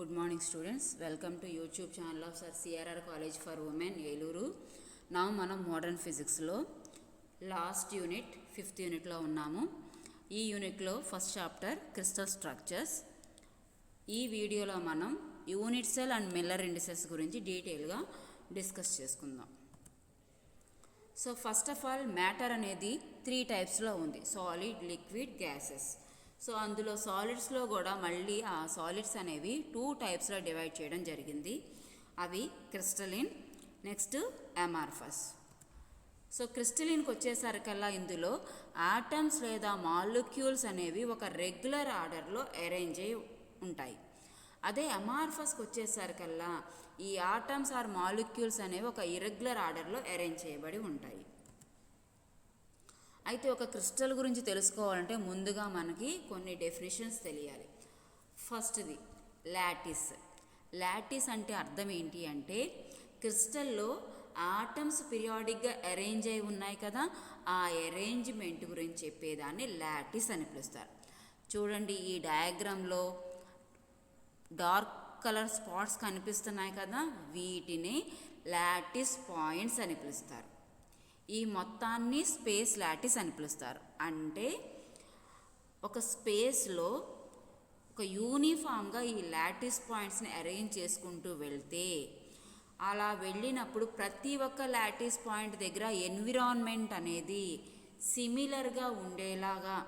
Good morning students, welcome to YouTube channel of Sir CRR College for Women Eluru. Now మనం modern ఫిజిక్స్లో last unit 5th యూనిట్లో ఉన్నాము. ఈ యూనిట్లో first chapter crystal structures. ఈ వీడియోలో మనం unit cell and Miller indices గురించి డీటెయిల్గా డిస్కస్ చేసుకుందాం. So first of all matter అనేది 3 టైప్స్లో ఉంది: సాలిడ్, లిక్విడ్, గ్యాసెస్. సో అందులో సాలిడ్స్లో కూడా మళ్ళీ ఆ సాలిడ్స్ అనేవి 2 టైప్స్లో డివైడ్ చేయడం జరిగింది. అవి క్రిస్టలిన్, నెక్స్ట్ అమార్ఫస్. సో క్రిస్టలిన్కి వచ్చేసరికల్లా ఇందులో ఆటమ్స్ లేదా మాలిక్యూల్స్ అనేవి ఒక రెగ్యులర్ ఆర్డర్లో అరేంజ్ అయి ఉంటాయి. అదే అమార్ఫస్కి వచ్చేసరికల్లా ఈ ఆటమ్స్ ఆర్ మాలిక్యూల్స్ అనేవి ఒక ఇర్రెగ్యులర్ ఆర్డర్లో అరేంజ్ చేయబడి ఉంటాయి. అయితే ఒక క్రిస్టల్ గురించి తెలుసుకోవాలంటే ముందుగా మనకి కొన్ని డెఫినేషన్స్ తెలియాలి. ఫస్ట్ది లాటిస్. లాటిస్ అంటే అర్థం ఏంటి అంటే, క్రిస్టల్లో ఆటమ్స్ పీరియాడిక్గా అరేంజ్ అయి ఉన్నాయి కదా, ఆ అరేంజ్మెంట్ గురించి చెప్పేదాన్ని లాటిస్ అని పిలుస్తారు. చూడండి, ఈ డయాగ్రామ్లో డార్క్ కలర్ స్పాట్స్ కనిపిస్తున్నాయి కదా, వీటిని లాటిస్ పాయింట్స్ అని పిలుస్తారు. ఈ మొత్తాన్ని స్పేస్ లాటిస్ అని పిలుస్తారు. అంటే ఒక స్పేస్లో ఒక యూనిఫామ్గా ఈ లాటిస్ పాయింట్స్ని అరేంజ్ చేసుకుంటూ వెళ్తే, అలా వెళ్ళినప్పుడు ప్రతి ఒక్క లాటిస్ పాయింట్ దగ్గర ఎన్విరాన్మెంట్ అనేది సిమిలర్గా ఉండేలాగా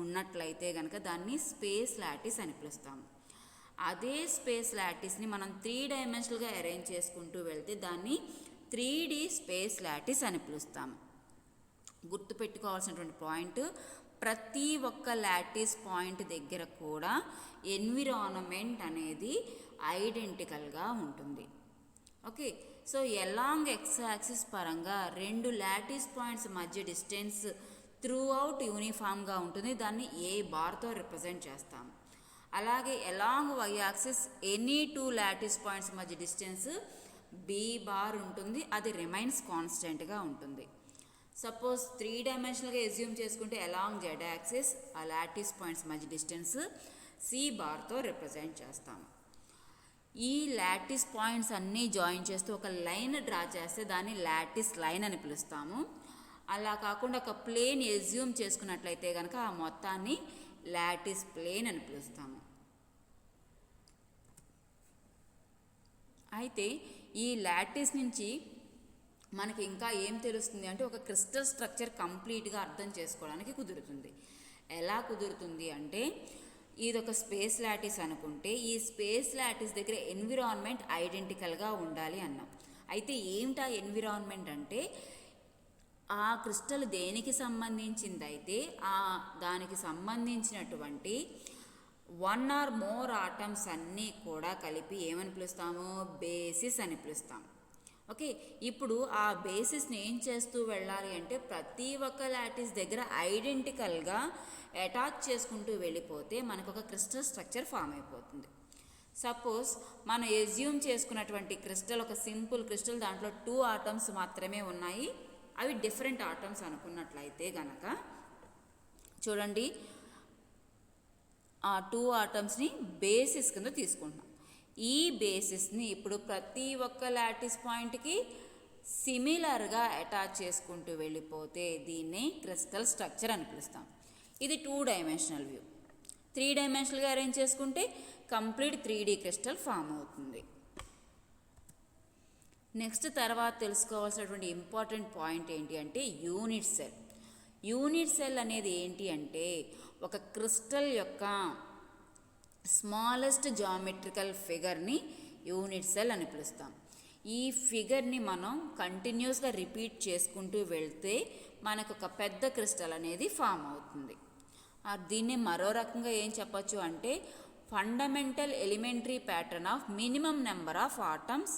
ఉన్నట్లయితే కనుక దాన్ని స్పేస్ లాటిస్ అని పిలుస్తాము. అదే స్పేస్ లాటిస్ని మనం 3 డైమెన్షనల్గా అరేంజ్ చేసుకుంటూ వెళ్తే దాన్ని 3D స్పేస్ లాటిస్ అని పిలుస్తాము. గుర్తుపెట్టుకోవాల్సినటువంటి పాయింట్, ప్రతి ఒక్క లాటిస్ పాయింట్ దగ్గర కూడా ఎన్విరాన్మెంట్ అనేది ఐడెంటికల్గా ఉంటుంది. Okay, so along X axis పరంగా 2 లాటిస్ పాయింట్స్ మధ్య డిస్టెన్స్ త్రూ అవుట్ యూనిఫామ్గా ఉంటుంది. దాన్ని ఏ బార్తో రిప్రజెంట్ చేస్తాము. అలాగే along Y axis any 2 lattice points మధ్య డిస్టెన్స్ బి బార్ ఉంటుంది. అది రిమైన్స్ కాన్స్టెంట్గా ఉంటుంది. సపోజ్ 3 డైమెన్షనల్గా ఎజ్యూమ్ చేసుకుంటే అలాంగ్ జెడ్ యాక్సిస్ ఆ లాటిస్ పాయింట్స్ మధ్య డిస్టెన్స్ సి బార్తో రిప్రజెంట్ చేస్తాము. ఈ లాటిస్ పాయింట్స్ అన్నీ జాయిన్ చేస్తూ ఒక లైన్ డ్రా చేస్తే దాన్ని లాటిస్ లైన్ అని పిలుస్తాము. అలా కాకుండా ఒక ప్లేన్ ఎజ్యూమ్ చేసుకున్నట్లయితే కనుక ఆ మొత్తాన్ని లాటిస్ ప్లేన్ అని పిలుస్తాము. అయితే ఈ లాటిస్ నుంచి మనకి ఇంకా ఏం తెలుస్తుంది అంటే, ఒక క్రిస్టల్ స్ట్రక్చర్ కంప్లీట్గా అర్థం చేసుకోవడానికి కుదురుతుంది. ఎలా కుదురుతుంది అంటే, ఇది ఒక స్పేస్ లాటిస్ అనుకుంటే ఈ స్పేస్ లాటిస్ దగ్గర ఎన్విరాన్మెంట్ ఐడెంటికల్గా ఉండాలి అన్నాం. అయితే ఏమిటా ఎన్విరాన్మెంట్ అంటే, ఆ క్రిస్టల్ దేనికి సంబంధించింది అయితే దానికి సంబంధించినటువంటి 1 or more ఆటమ్స్ అన్నీ కూడా కలిపి ఏమని పిలుస్తాము? బేసిస్ అని పిలుస్తాము. ఓకే, ఇప్పుడు ఆ బేసిస్ని ఏం చేస్తూ వెళ్ళాలి అంటే, ప్రతి ఒక్క లాటిస్ దగ్గర ఐడెంటికల్గా అటాచ్ చేసుకుంటూ వెళ్ళిపోతే మనకు ఒక క్రిస్టల్ స్ట్రక్చర్ ఫామ్ అయిపోతుంది. సపోజ్ మనం ఎజ్యూమ్ చేసుకున్నటువంటి క్రిస్టల్ ఒక సింపుల్ క్రిస్టల్, దాంట్లో 2 ఆటమ్స్ మాత్రమే ఉన్నాయి, అవి డిఫరెంట్ ఆటమ్స్ అనుకున్నట్లయితే గనక చూడండి, ఆ 2 ఆటమ్స్ని బేసిస్ కింద తీసుకుంటున్నాం. ఈ బేసిస్ని ఇప్పుడు ప్రతి ఒక్క లాటిస్ పాయింట్కి సిమిలర్గా అటాచ్ చేసుకుంటూ వెళ్ళిపోతే దీన్ని క్రిస్టల్ స్ట్రక్చర్ అని పిలుస్తాం. ఇది 2 డైమెన్షనల్ వ్యూ. 3 డైమెన్షనల్గా అరేంజ్ చేసుకుంటే కంప్లీట్ 3D క్రిస్టల్ ఫామ్ అవుతుంది. నెక్స్ట్ తర్వాత తెలుసుకోవాల్సినటువంటి ఇంపార్టెంట్ పాయింట్ ఏంటి అంటే యూనిట్ సెల్. యూనిట్ సెల్ అనేది ఏంటి అంటే, ఒక క్రిస్టల్ యొక్క స్మాలెస్ట్ జామెట్రికల్ ఫిగర్ని యూనిట్ సెల్ అని పిలుస్తాం. ఈ ఫిగర్ని మనం కంటిన్యూస్గా రిపీట్ చేసుకుంటూ వెళ్తే మనకు ఒక పెద్ద క్రిస్టల్ అనేది ఫామ్ అవుతుంది. దీన్ని మరో రకంగా ఏం చెప్పచ్చు అంటే, fundamental elementary pattern of minimum number of atoms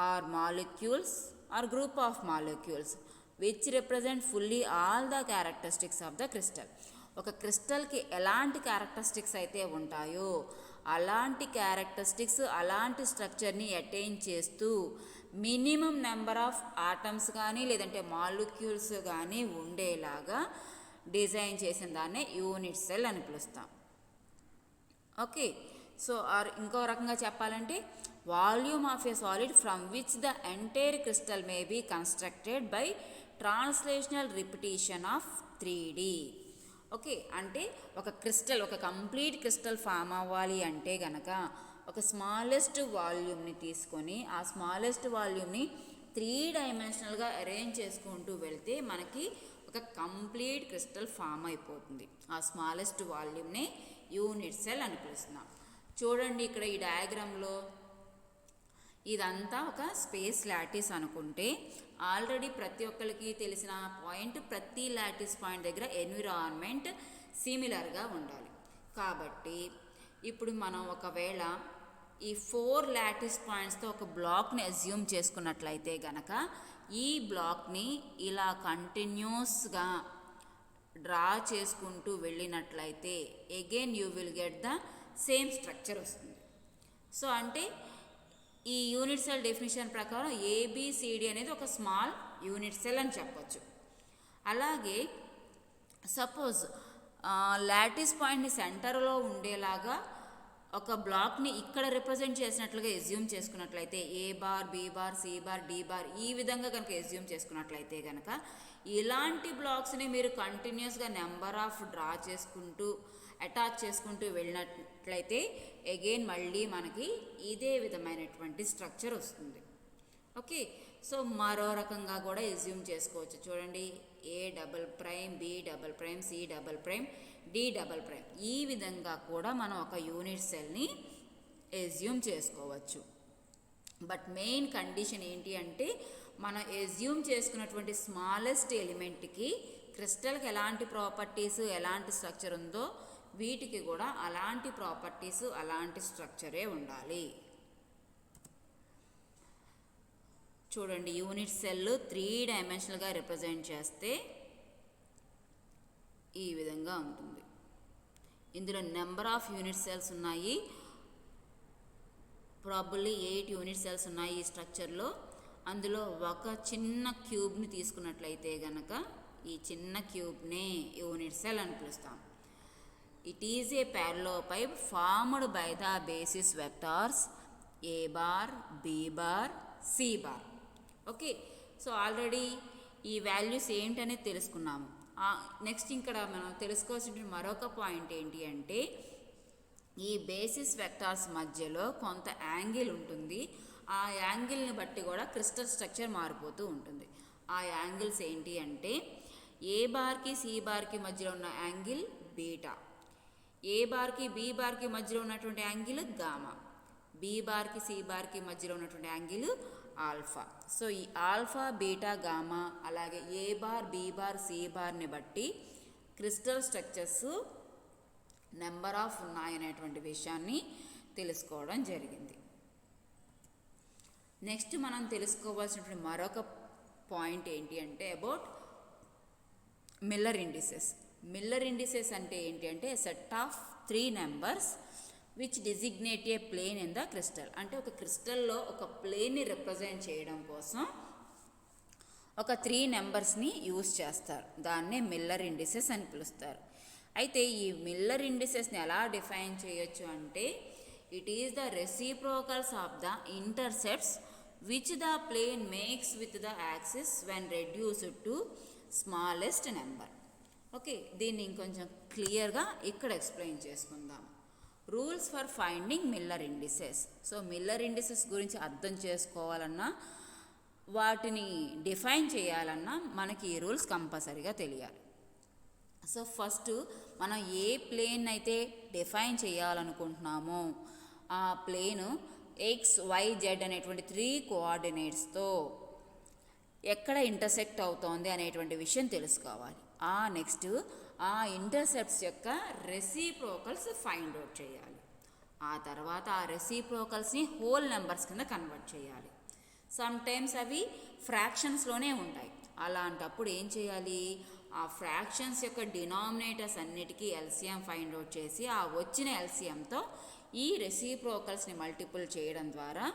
or molecules or group of molecules which represent fully all the characteristics of the crystal. ఒక క్రిస్టల్కి ఎలాంటి క్యారెక్టరిస్టిక్స్ అయితే ఉంటాయో అలాంటి క్యారెక్టరిస్టిక్స్, అలాంటి స్ట్రక్చర్ని అటైన్ చేస్తూ మినిమం నెంబర్ ఆఫ్ ఆటమ్స్ కానీ లేదంటే మాలిక్యూల్స్ కానీ ఉండేలాగా డిజైన్ చేసిన దాన్నే యూనిట్ సెల్ అని పిలుస్తాం. ఓకే, సో ఆర్ ఇంకో రకంగా చెప్పాలంటే volume of a solid from which the entire crystal may be constructed by translational repetition of 3D. Okay, అంటే ఒక క్రిస్టల్, ఒక కంప్లీట్ క్రిస్టల్ ఫామ్ అవ్వాలి అంటే గనక ఒక స్మాలెస్ట్ వాల్యూమ్ని తీసుకొని ఆ స్మాలెస్ట్ వాల్యూమ్ని 3 డైమెన్షనల్గా అరేంజ్ చేసుకుంటూ వెళ్తే మనకి ఒక కంప్లీట్ క్రిస్టల్ ఫామ్ అయిపోతుంది. ఆ స్మాలెస్ట్ వాల్యూమ్నే యూనిట్ సెల్ అని పిలుస్తున్నాం. చూడండి ఇక్కడ ఈ డయాగ్రామ్లో ఇదంతా ఒక స్పేస్ లాటిస్ అనుకుంటే ఆల్రెడీ ప్రతి ఒక్కరికి తెలిసిన పాయింట్, ప్రతి లాటిస్ పాయింట్ దగ్గర ఎన్విరాన్మెంట్ సిమిలర్గా ఉండాలి. కాబట్టి ఇప్పుడు మనం ఒకవేళ ఈ 4 లాటిస్ పాయింట్స్తో ఒక బ్లాక్ని అజ్యూమ్ చేసుకున్నట్లయితే గనక ఈ బ్లాక్ని ఇలా కంటిన్యూస్గా డ్రా చేసుకుంటూ వెళ్ళినట్లయితే again you will get the same structure వస్తుంది. సో అంటే ఈ యూనిట్ సెల్ డెఫినిషన్ ప్రకారం ABCD అనేది ఒక స్మాల్ యూనిట్ సెల్ అని చెప్పొచ్చు. అలాగే సపోజ్ లాటిస్ పాయింట్ని సెంటర్లో ఉండేలాగా ఒక బ్లాక్ని ఇక్కడ రిప్రజెంట్ చేసినట్లుగా ఎజ్యూమ్ చేసుకున్నట్లయితే A bar, B bar, C bar, D bar ఈ విధంగా కనుక ఎజ్యూమ్ చేసుకున్నట్లయితే కనుక ఇలాంటి బ్లాక్స్ని మీరు కంటిన్యూస్గా నెంబర్ ఆఫ్ డ్రా చేసుకుంటూ అటాచ్ చేసుకుంటూ వెళ్ళినట్లయితే అగైన్ మళ్ళీ మనకి ఇదే విధమైనటువంటి స్ట్రక్చర్ వస్తుంది. ఓకే, సో మరో రకంగా కూడా ఎజ్యూమ్ చేసుకోవచ్చు. చూడండి, A double prime, B double prime, C double prime, D double prime ఈ విధంగా కూడా మనం ఒక యూనిట్ సెల్ని ఎజ్యూమ్ చేసుకోవచ్చు. బట్ మెయిన్ కండిషన్ ఏంటి అంటే మనం ఎజ్యూమ్ చేసుకున్నటువంటి స్మాలెస్ట్ ఎలిమెంట్కి క్రిస్టల్కి ఎలాంటి ప్రాపర్టీస్, ఎలాంటి స్ట్రక్చర్ ఉందో వీటికి కూడా అలాంటి ప్రాపర్టీస్, అలాంటి స్ట్రక్చరే ఉండాలి. చూడండి, యూనిట్ సెల్ 3 డైమెన్షనల్గా రిప్రజెంట్ చేస్తే ఈ విధంగా ఉంటుంది. ఇందులో నెంబర్ ఆఫ్ యూనిట్ సెల్స్ ఉన్నాయి, ప్రాబబ్లీ 8 యూనిట్ సెల్స్ ఉన్నాయి ఈ స్ట్రక్చర్లో. అందులో ఒక చిన్న క్యూబ్ని తీసుకున్నట్లయితే గనక ఈ చిన్న క్యూబ్నే యూనిట్ సెల్ అని పిలుస్తాం. It is a parallelepiped formed by the basis vectors A bar, B bar, C bar. Okay, so already ఈ వాల్యూస్ ఏంటనేది తెలుసుకున్నాము. నెక్స్ట్ ఇక్కడ మనం తెలుసుకోవాల్సిన మరొక పాయింట్ ఏంటి అంటే ఈ బేసిస్ వెక్టార్స్ మధ్యలో కొంత యాంగిల్ ఉంటుంది. ఆ యాంగిల్ని బట్టి కూడా క్రిస్టల్ స్ట్రక్చర్ మారిపోతూ ఉంటుంది. ఆ యాంగిల్స్ ఏంటి అంటే A బార్కి C బార్కి మధ్యలో ఉన్న యాంగిల్ బీటా, A బార్కి B బార్కి మధ్యలో ఉన్నటువంటి యాంగిల్ గామా, B బార్కి C బార్కి మధ్యలో ఉన్నటువంటి యాంగిల్ ఆల్ఫా. సో ఈ ఆల్ఫా, బీటా, గామా అలాగే A bar, B bar, C బార్ని బట్టి క్రిస్టల్ స్ట్రక్చర్స్ నెంబర్ ఆఫ్ ఉన్నాయనేటువంటి విషయాన్ని తెలుసుకోవడం జరిగింది. నెక్స్ట్ మనం తెలుసుకోవాల్సినటువంటి మరొక పాయింట్ ఏంటి అంటే about Miller indices. Miller indices అంటే ఏంటి అంటే set of 3 numbers which designate a plane in the crystal. అంటే ఒక క్రిస్టల్లో ఒక ప్లేన్ని రిప్రజెంట్ చేయడం కోసం ఒక 3 నెంబర్స్ని యూజ్ చేస్తారు. దాన్నే మిల్లర్ ఇండిసెస్ అని పిలుస్తారు. అయితే ఈ మిల్లర్ ఇండిసెస్ని ఎలా డిఫైన్ చేయొచ్చు అంటే it is the reciprocals of the intercepts which the plane makes with the axis when reduced to smallest number. Okay, దీన్ని ఇంకొంచెం క్లియర్గా ఇక్కడ ఎక్స్ప్లెయిన్ చేసుకుందాం. Rules for finding Miller indices. So Miller indices గురించి అర్థం చేసుకోవాలన్నా వాటిని డిఫైన్ చేయాలన్నా మనకి ఈ రూల్స్ కంపల్సరీగా తెలియాలి. సో ఫస్ట్ మనం ఏ ప్లేన్ అయితే డిఫైన్ చేయాలనుకుంటున్నామో ఆ ప్లేన్ XYZ అనేటువంటి 3 కోఆర్డినేట్స్తో ఎక్కడ ఇంటర్సెక్ట్ అవుతోంది అనేటువంటి విషయం తెలుసుకోవాలి. నెక్స్ట్ ఆ ఇంటర్సెప్ట్స్ యొక్క రెసిప్రోకల్స్ ఫైండ్ అవుట్ చేయాలి. ఆ తర్వాత ఆ రెసిప్రోకల్స్ని హోల్ నెంబర్స్ కింద కన్వర్ట్ చేయాలి. సమ్టైమ్స్ అవి ఫ్రాక్షన్స్లోనే ఉంటాయి. అలాంటప్పుడు ఏం చేయాలి, ఆ ఫ్రాక్షన్స్ యొక్క డినామినేటర్స్ అన్నిటికీ ఎల్సిఎం ఫైండ్ అవుట్ చేసి ఆ వచ్చిన ఎల్సిఎంతో ఈ రెసిప్రోకల్స్ని మల్టిపుల్ చేయడం ద్వారా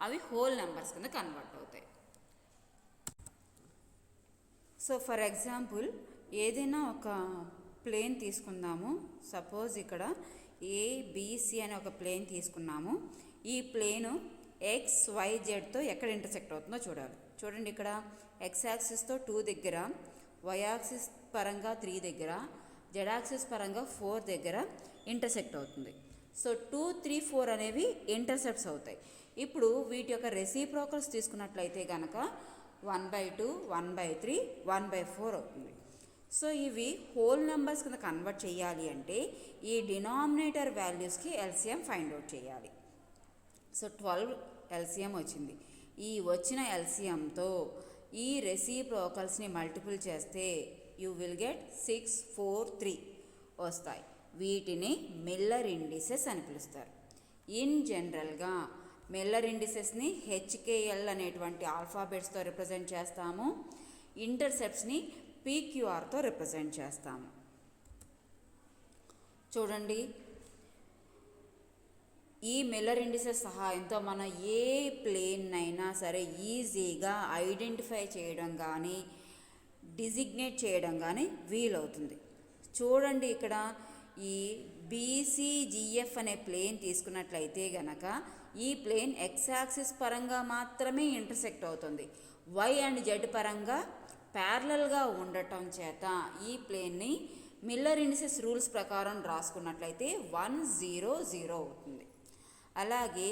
అవి హోల్ నెంబర్స్ కింద కన్వర్ట్ అవుతాయి. సో ఫర్ ఎగ్జాంపుల్ ఏదైనా ఒక ప్లేన్ తీసుకుందాము. సపోజ్ ఇక్కడ ఏబిసి అనే ఒక ప్లేన్ తీసుకున్నాము. ఈ ప్లేను XYZతో ఎక్కడ ఇంటర్సెక్ట్ అవుతుందో చూడాలి. చూడండి, ఇక్కడ X యాక్సిస్తో 2 దగ్గర, Y యాక్సిస్ పరంగా 3 దగ్గర, Z యాక్సిస్ పరంగా 4 దగ్గర ఇంటర్సెక్ట్ అవుతుంది. సో 2, 3, 4 అనేవి ఇంటర్సెప్ట్స్ అవుతాయి. ఇప్పుడు వీటి యొక్క రెసిప్రోకల్స్ తీసుకున్నట్లయితే కనుక 1/2, 1/3, 1/4 అవుతుంది. సో ఇవి హోల్ నెంబర్స్ కింద కన్వర్ట్ చేయాలి అంటే ఈ డినామినేటర్ వాల్యూస్కి ఎల్సిఎం ఫైండ్ అవుట్ చేయాలి. సో 12 ఎల్సిఎం వచ్చింది. ఈ వచ్చిన ఎల్సిఎంతో ఈ రెసిప్రోకల్స్ని మల్టిపుల్ చేస్తే యూ విల్ గెట్ 6, 4, 3 వస్తాయి. వీటిని మిల్లర్ ఇండిసెస్ అని పిలుస్తారు. ఇన్ జనరల్గా మిల్లర్ ఇండిసెస్ని HKL అనేటువంటి ఆల్ఫాబెట్స్తో రిప్రజెంట్ చేస్తాము. ఇంటర్సెప్ట్స్ని PQRతో రిప్రజెంట్ చేస్తాము. చూడండి, ఈ మిల్లర్ ఇండిసెస్ సహాయంతో మనం ఏ ప్లేన్ అయినా సరే ఈజీగా ఐడెంటిఫై చేయడం కానీ డిజిగ్నేట్ చేయడం కానీ వీలవుతుంది. చూడండి, ఇక్కడ ఈ BCGF అనే ప్లేన్ తీసుకున్నట్లయితే గనక ఈ ప్లేన్ X యాక్సిస్ పరంగా మాత్రమే ఇంటర్సెక్ట్ అవుతుంది. Y అండ్ Z పరంగా ప్యారలల్గా ఉండటం చేత ఈ ప్లేన్ని మిల్లర్ ఇండిసెస్ రూల్స్ ప్రకారం రాసుకున్నట్లయితే 1, 0, 0 అవుతుంది. అలాగే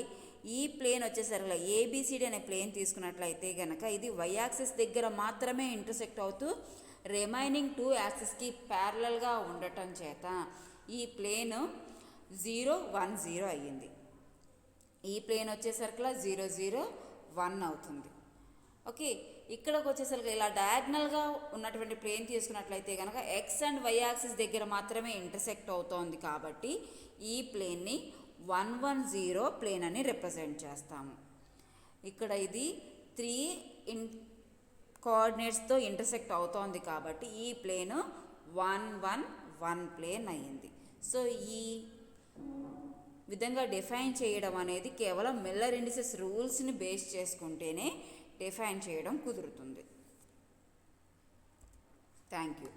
ఈ ప్లేన్ వచ్చేసరికి ABCD అనే ప్లేన్ తీసుకున్నట్లయితే కనుక ఇది Y యాక్సిస్ దగ్గర మాత్రమే ఇంటర్సెక్ట్ అవుతూ రిమైనింగ్ 2 యాక్సిస్కి ప్యారలల్గా ఉండటం చేత ఈ ప్లేన్ 0, 1, 0 అయ్యింది. ఈ ప్లేన్ వచ్చేసరికి 0, 0, 1 అవుతుంది. ఓకే, ఇక్కడికి వచ్చేసరికి ఇలా డయాగ్నల్గా ఉన్నటువంటి ప్లేన్ తీసుకున్నట్లయితే కనుక X అండ్ Y యాక్సిస్ దగ్గర మాత్రమే ఇంటర్సెక్ట్ అవుతోంది కాబట్టి ఈ ప్లేన్ని 110 ప్లేన్ అని రిప్రజెంట్ చేస్తాము. ఇక్కడ ఇది 3 కోఆర్డినేట్స్తో ఇంటర్సెక్ట్ అవుతోంది కాబట్టి ఈ ప్లేన్ 111 ప్లేన్ అయ్యింది. సో ఈ విధంగా డిఫైన్ చేయడం అనేది కేవలం మిల్లర్ ఇండిసెస్ రూల్స్ని బేస్ చేసుకుంటేనే డిఫైన్ చేయడం కుదురుతుంది. Thank you.